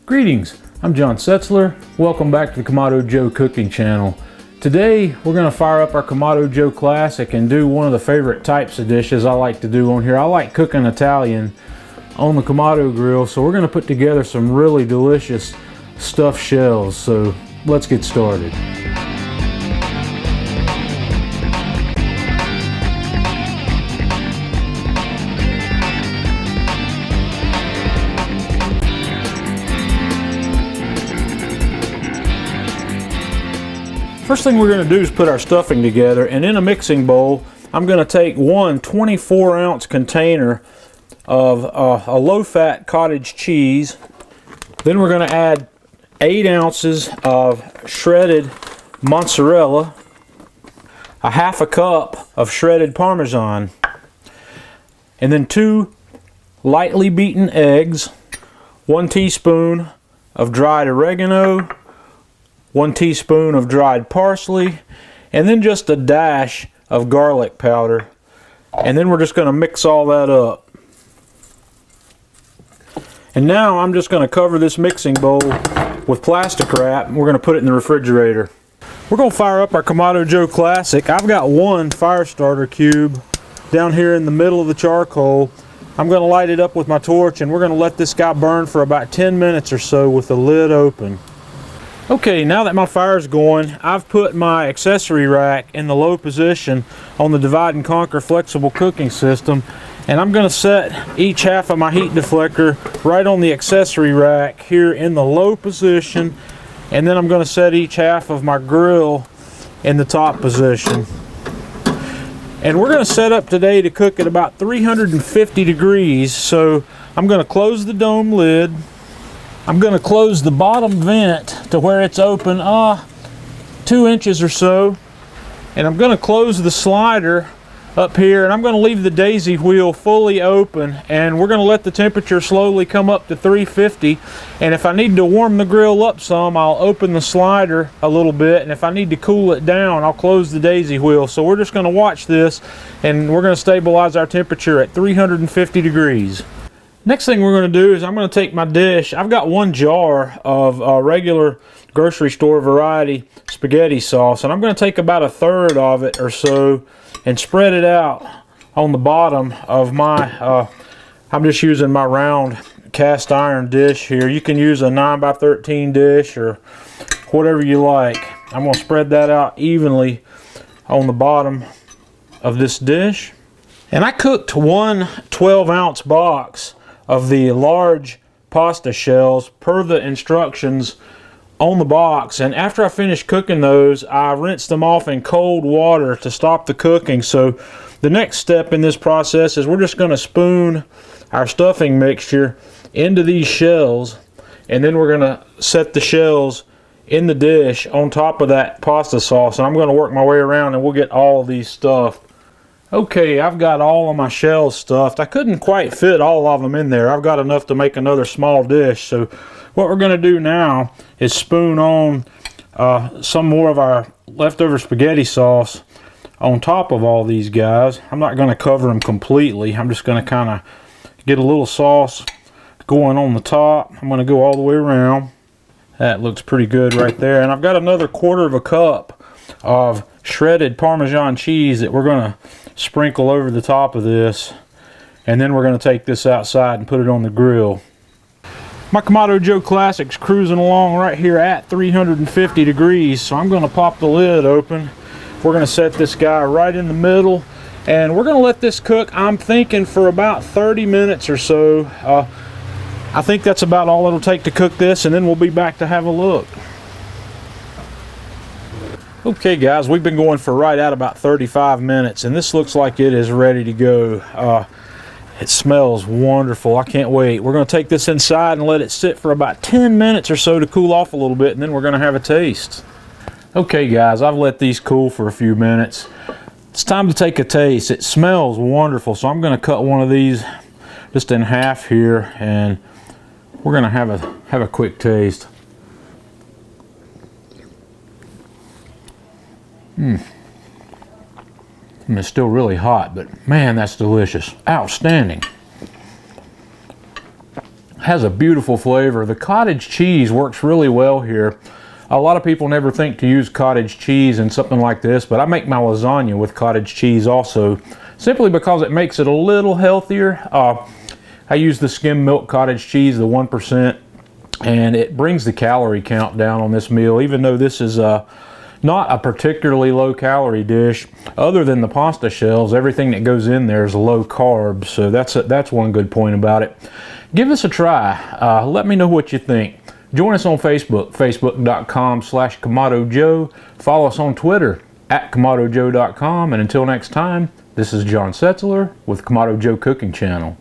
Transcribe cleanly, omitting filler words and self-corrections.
Greetings, I'm John Setzler. Welcome back to the Kamado Joe cooking channel. Today we're going to fire up our Kamado Joe Classic and do one of the favorite types of dishes I like to do on here. I like cooking Italian on the Kamado grill, so we're going to put together some really delicious stuffed shells. So let's get started. First thing we're going to do is put our stuffing together, and in a mixing bowl I'm going to take one 24-ounce container of a low-fat cottage cheese. Then we're going to add 8 ounces of shredded mozzarella, a half a cup of shredded Parmesan, and then 2 lightly beaten eggs, 1 teaspoon of dried oregano, 1 teaspoon of dried parsley, and then just a dash of garlic powder. And then we're just going to mix all that up. And now I'm just going to cover this mixing bowl with plastic wrap, and we're going to put it in the refrigerator. We're going to fire up our Kamado Joe Classic. I've got 1 fire starter cube down here in the middle of the charcoal. I'm going to light it up with my torch, and we're going to let this guy burn for about 10 minutes or so with the lid open. Okay, now that my fire's going, I've put my accessory rack in the low position on the divide and conquer flexible cooking system, and I'm going to set each half of my heat deflector right on the accessory rack here in the low position, and then I'm going to set each half of my grill in the top position. And we're going to set up today to cook at about 350 degrees, so I'm going to close the dome lid. I'm going to close the bottom vent to where it's open 2 inches or so, and I'm going to close the slider up here, and I'm going to leave the daisy wheel fully open, and we're going to let the temperature slowly come up to 350. And if I need to warm the grill up some, I'll open the slider a little bit, and if I need to cool it down, I'll close the daisy wheel. So we're just going to watch this, and we're going to stabilize our temperature at 350 degrees. Next thing we're going to do is I'm going to take my dish. I've got 1 jar of regular grocery store variety spaghetti sauce, and I'm going to take about 1/3 of it or so and spread it out on the bottom of my, I'm just using my round cast iron dish here. You can use a 9x13 dish or whatever you like. I'm going to spread that out evenly on the bottom of this dish. And I cooked 1 12-ounce box of the large pasta shells per the instructions on the box, and after I finished cooking those, I rinsed them off in cold water to stop the cooking. So the next step in this process is we're just going to spoon our stuffing mixture into these shells, and then we're going to set the shells in the dish on top of that pasta sauce, and I'm going to work my way around and we'll get all of these stuffed. Okay, I've got all of my shells stuffed. I couldn't quite fit all of them in there. I've got enough to make another small dish. So what we're going to do now is spoon on some more of our leftover spaghetti sauce on top of all these guys. I'm not going to cover them completely. I'm just going to kind of get a little sauce going on the top. I'm going to go all the way around. That looks pretty good right there. And I've got another 1/4 cup of shredded Parmesan cheese that we're going to sprinkle over the top of this, and then we're going to take this outside and put it on the grill. My Kamado Joe Classic's cruising along right here at 350 degrees, so I'm going to pop the lid open. We're going to set this guy right in the middle, and we're going to let this cook, I'm thinking, for about 30 minutes or so. I think that's about all it'll take to cook this, and then we'll be back to have a look. Okay guys, we've been going for right at about 35 minutes, and this looks like it is ready to go. It smells wonderful. I can't wait. We're going to take this inside and let it sit for about 10 minutes or so to cool off a little bit, and then we're going to have a taste. Okay guys, I've let these cool for a few minutes. It's time to take a taste. It smells wonderful, so I'm going to cut one of these just in half here, and we're going to have a quick taste. And it's still really hot, but man, that's delicious. Outstanding. Has a beautiful flavor. The cottage cheese works really well here. A lot of people never think to use cottage cheese in something like this, but I make my lasagna with cottage cheese also, simply because it makes it a little healthier. I use the skim milk cottage cheese, the 1%, and it brings the calorie count down on this meal, even though this is not a particularly low calorie dish. Other than the pasta shells, everything that goes in there is low carb, so that's one good point about it. Give us a try. Let me know what you think. Join us on Facebook, facebook.com/Kamado Joe. Follow us on Twitter @KamadoJoe.com. And until next time, this is John Setzler with Kamado Joe Cooking Channel.